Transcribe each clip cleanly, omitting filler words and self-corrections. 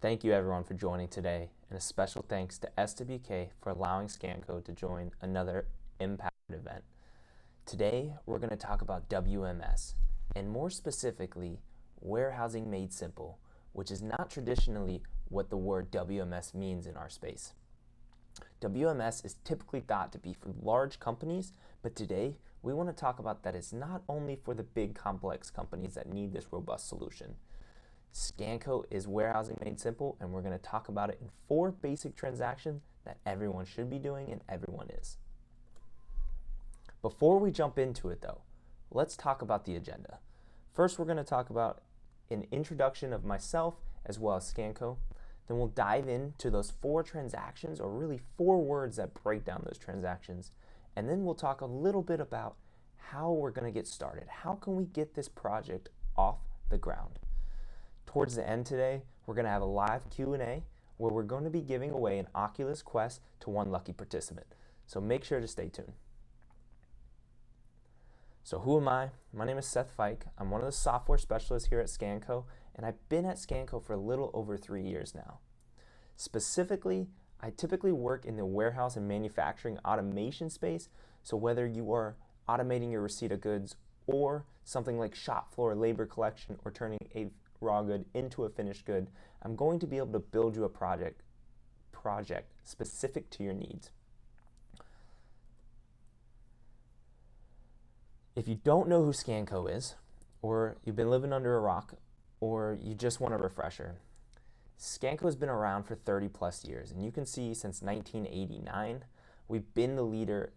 Thank you everyone for joining today, and a special thanks to SWK for allowing Scanco to join another Impact event. Today we're going to talk about W.M.S, and more specifically, warehousing made simple, which is not traditionally what the word W.M.S means in our space. W.M.S is typically thought to be for large companies, but today we want to talk about that it's not only for the big complex companies that need this robust solution. Scanco is warehousing made simple, and we're going to talk about it in 4 basic transactions that everyone should be doing and everyone is. Before we jump into it though, let's talk about the agenda. First, we're going to talk about an introduction of myself as well as Scanco. Then we'll dive into those 4 transactions, or really 4 words that break down those transactions. And then we'll talk a little bit about how we're going to get started. How can we get this project off the ground? Towards the end today, we're going to have a live Q&A where we're going to be giving away an Oculus Quest to 1 lucky participant. So make sure to stay tuned. So who am I? My name is Seth Fike. I'm one of the software specialists here at Scanco, and I've been at Scanco for a little over 3 years now. Specifically, I typically work in the warehouse and manufacturing automation space, so whether you are automating your receipt of goods or something like shop floor labor collection or turning a raw good into a finished good, I'm going to be able to build you a project specific to your needs. If you don't know who Scanco is, or you've been living under a rock, or you just want a refresher, Scanco has been around for 30 plus years, and you can see since 1989 we've been the leading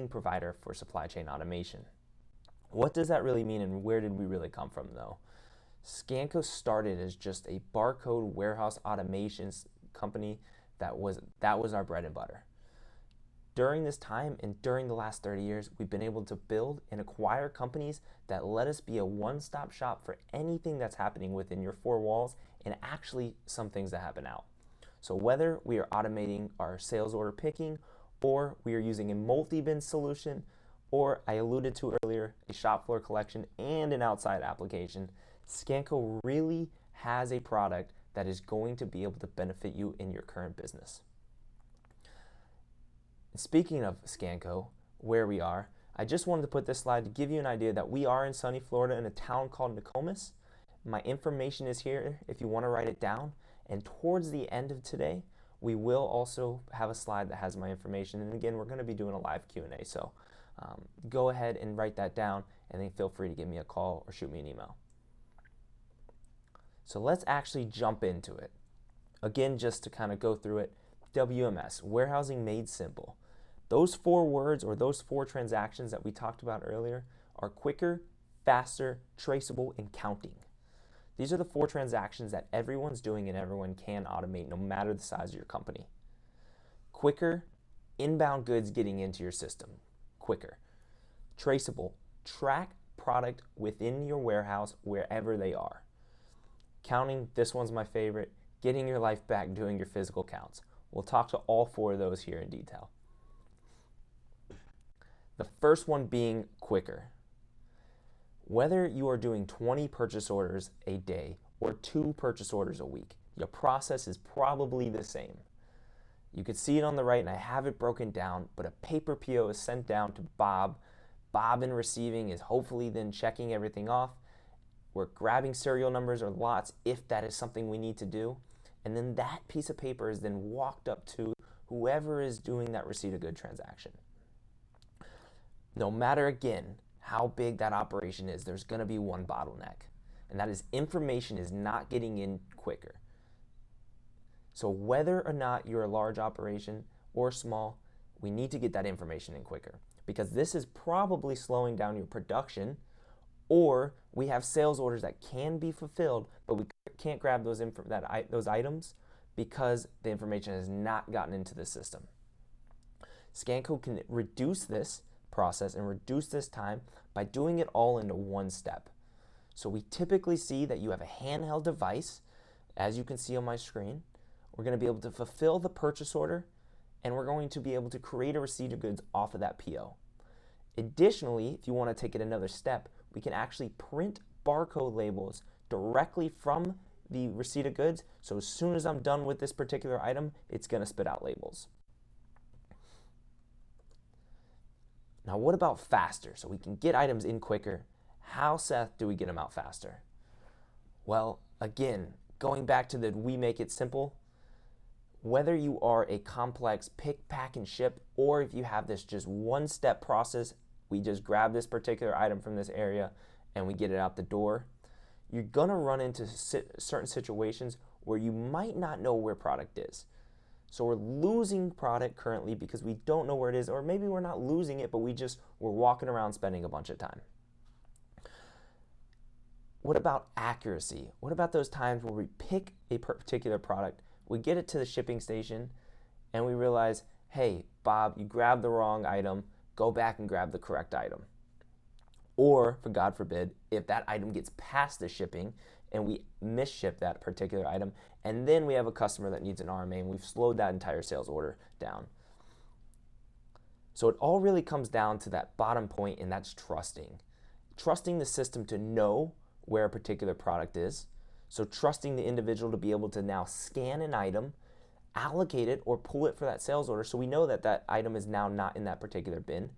provider for supply chain automation. What does that really mean, and where did we really come from though? Scanco started as just a barcode warehouse automation company that was our bread and butter. During this time and during the last 30 years, we've been able to build and acquire companies that let us be a one-stop shop for anything that's happening within your 4 walls, and actually some things that happen out. So whether we are automating our sales order picking, or we are using a multi-bin solution, or I alluded to earlier, a shop floor collection and an outside application, Scanco really has a product that is going to be able to benefit you in your current business. Speaking of Scanco, where we are, I just wanted to put this slide to give you an idea that we are in sunny Florida in a town called Nokomis. My information is here if you want to write it down, and towards the end of today we will also have a slide that has my information, and again we're going to be doing a live Q&A, so go ahead and write that down, and then feel free to give me a call or shoot me an email. So let's actually jump into it. Again, just to kind of go through it, WMS, warehousing made simple. Those 4 words, or those 4 transactions that we talked about earlier, are quicker, faster, traceable, and counting. These are the 4 transactions that everyone's doing and everyone can automate no matter the size of your company. Quicker, inbound goods getting into your system. Quicker. Traceable, track product within your warehouse wherever they are. Counting, this one's my favorite, getting your life back doing your physical counts. We'll talk to all 4 of those here in detail. The first one being quicker. Whether you are doing 20 purchase orders a day or 2 purchase orders a week, your process is probably the same. You can see it on the right, and I have it broken down, but a paper PO is sent down to Bob. Bob in receiving is hopefully then checking everything off. We're grabbing serial numbers or lots if that is something we need to do. And then that piece of paper is then walked up to whoever is doing that receipt of good transaction. No matter, again, how big that operation is, there's going to be one bottleneck, and that is information is not getting in quicker. So whether or not you're a large operation or small, we need to get that information in quicker, because this is probably slowing down your production, or we have sales orders that can be fulfilled, but we can't grab those items because the information has not gotten into the system. Scanco can reduce this process and reduce this time by doing it all into one step. So we typically see that you have a handheld device, as you can see on my screen. We're going to be able to fulfill the purchase order, and we're going to be able to create a receipt of goods off of that PO. Additionally, if you want to take it another step, we can actually print barcode labels directly from the receipt of goods, so as soon as I'm done with this particular item, it's going to spit out labels. Now, what about faster? So we can get items in quicker. How, Seth, do we get them out faster? Well, again, going back to the we make it simple, whether you are a complex pick, pack, and ship, or if you have this just one-step process, we just grab this particular item from this area and we get it out the door, you're going to run into certain situations where you might not know where product is. So we're losing product currently because we don't know where it is, or maybe we're not losing it, but we're walking around spending a bunch of time. What about accuracy? What about those times where we pick a particular product, we get it to the shipping station, and we realize, hey, Bob, you grabbed the wrong item, go back and grab the correct item. Or, for God forbid, if that item gets past the shipping and we misship that particular item, and then we have a customer that needs an RMA and we've slowed that entire sales order down. So it all really comes down to that bottom point, and that's trusting. Trusting the system to know where a particular product is. So trusting the individual to be able to now scan an item, allocate it, or pull it for that sales order so we know that that item is now not in that particular bin,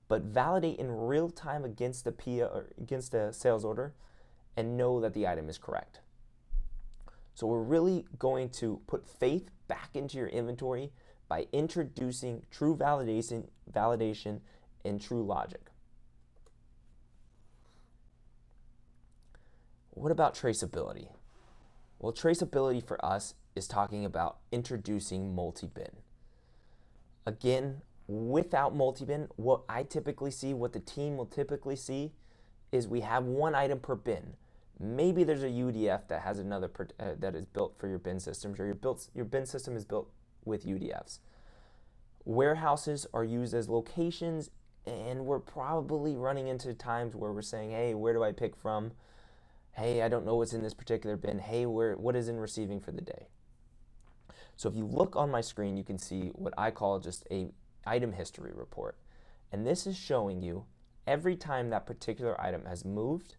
but validate in real time against the PO or against the sales order and know that the item is correct. So we're really going to put faith back into your inventory by introducing true validation and true logic. What about traceability? Well, traceability for us is talking about introducing multi-bin. Again, without multi-bin, what I typically see, what the team will typically see, is we have one item per bin. Maybe there's a UDF that has another that is built for your bin systems, or your bin system is built with UDFs. Warehouses are used as locations, and we're probably running into times where we're saying, hey, where do I pick from? Hey, I don't know what's in this particular bin. Hey, what is in receiving for the day? So if you look on my screen, you can see what I call just a item history report. And this is showing you every time that particular item has moved,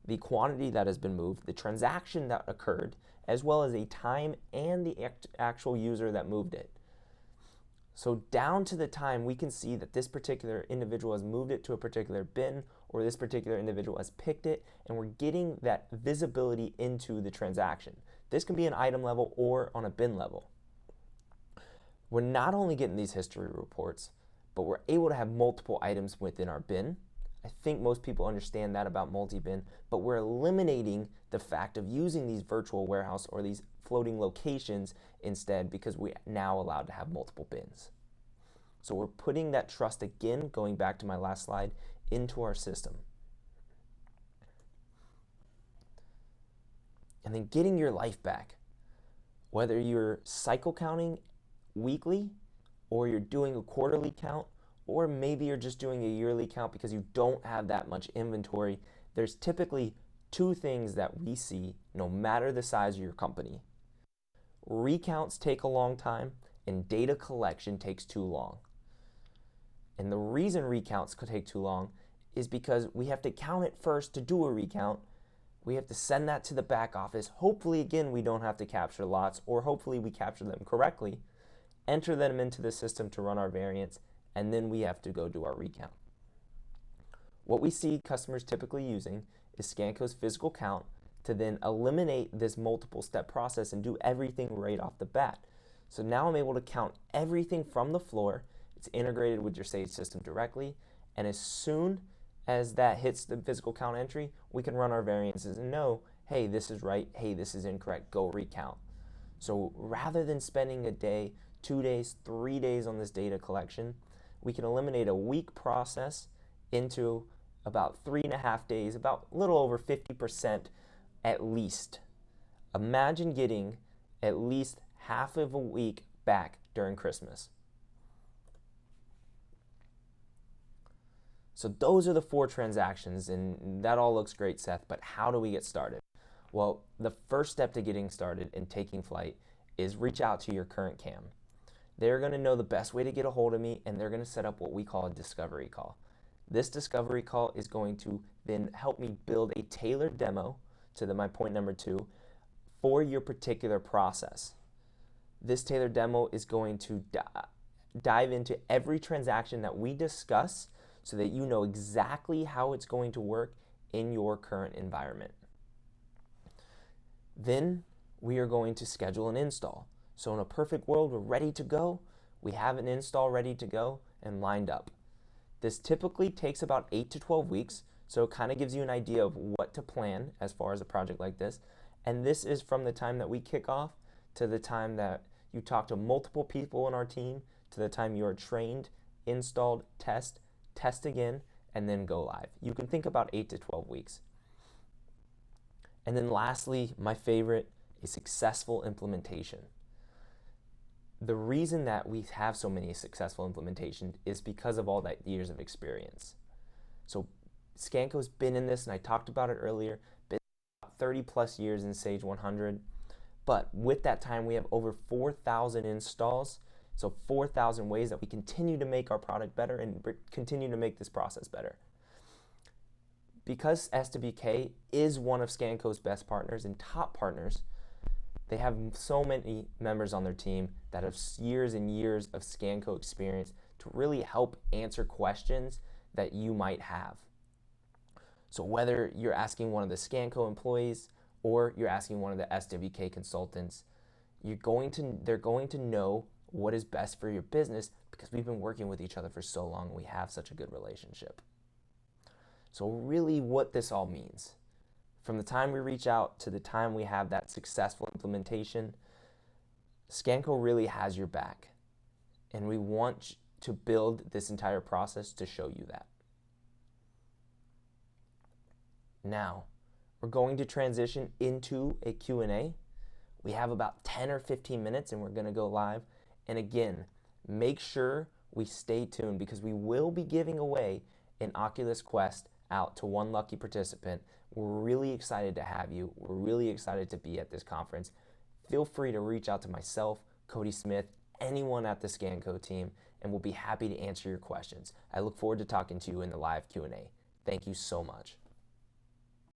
the quantity that has been moved, the transaction that occurred, as well as a time and the actual user that moved it. So down to the time, we can see that this particular individual has moved it to a particular bin, or this particular individual has picked it, and we're getting that visibility into the transaction. This can be an item level or on a bin level. We're not only getting these history reports, but we're able to have multiple items within our bin. I think most people understand that about multi-bin, but we're eliminating the fact of using these virtual warehouse or these floating locations instead, because we're now allowed to have multiple bins. So we're putting that trust again, going back to my last slide, into our system. And then getting your life back. Whether you're cycle counting weekly, or you're doing a quarterly count, or maybe you're just doing a yearly count because you don't have that much inventory, there's typically two things that we see no matter the size of your company. Recounts take a long time, and data collection takes too long. And the reason recounts could take too long is because we have to count it first to do a recount. We have to send that to the back office. Hopefully, again, we don't have to capture lots, or hopefully we capture them correctly, enter them into the system to run our variants, and then we have to go do our recount. What we see customers typically using is Scanco's physical count to then eliminate this multiple step process and do everything right off the bat. So now I'm able to count everything from the floor. It's integrated with your Sage system directly, and as soon as that hits the physical count entry, we can run our variances and know, hey, this is right, hey, this is incorrect, go recount. So rather than spending a day, 2 days, 3 days on this data collection, we can eliminate a week process into about 3.5 days, about a little over 50% at least. Imagine getting at least half of a week back during Christmas. So those are the 4 transactions, and that all looks great, Seth, but how do we get started? Well, the first step to getting started and taking flight is reach out to your current CAM. They're going to know the best way to get a hold of me, and they're going to set up what we call a discovery call. This discovery call is going to then help me build a tailored demo to my point number 2 for your particular process. This tailored demo is going to dive into every transaction that we discuss so that you know exactly how it's going to work in your current environment. Then we are going to schedule an install. So in a perfect world, we're ready to go. We have an install ready to go and lined up. This typically takes about 8 to 12 weeks, so it kind of gives you an idea of what to plan as far as a project like this. And this is from the time that we kick off to the time that you talk to multiple people in our team, to the time you are trained, installed, test again, and then go live. You can think about 8 to 12 weeks. And then lastly, my favorite is successful implementation. The reason that we have so many successful implementations is because of all that years of experience. So Scanco's been in this, and I talked about it earlier, been about 30 plus years in Sage 100. But with that time, we have over 4,000 installs, so 4,000 ways that we continue to make our product better and continue to make this process better. Because S2BK is one of Scanco's best partners and top partners, they have so many members on their team that have years and years of Scanco experience to really help answer questions that you might have. So whether you're asking one of the Scanco employees or you're asking one of the SWK consultants, they're going to know what is best for your business because we've been working with each other for so long and we have such a good relationship. So really what this all means, from the time we reach out to the time we have that successful implementation, Scanco really has your back. And we want to build this entire process to show you that. Now, we're going to transition into a Q&A. We have about 10 or 15 minutes and we're going to go live. And again, make sure we stay tuned because we will be giving away an Oculus Quest out to one lucky participant. We're really excited to have you. We're really excited to be at this conference. Feel free to reach out to myself, Cody Smith, anyone at the Scanco team, and we'll be happy to answer your questions. I look forward to talking to you in the live Q&A. Thank you so much.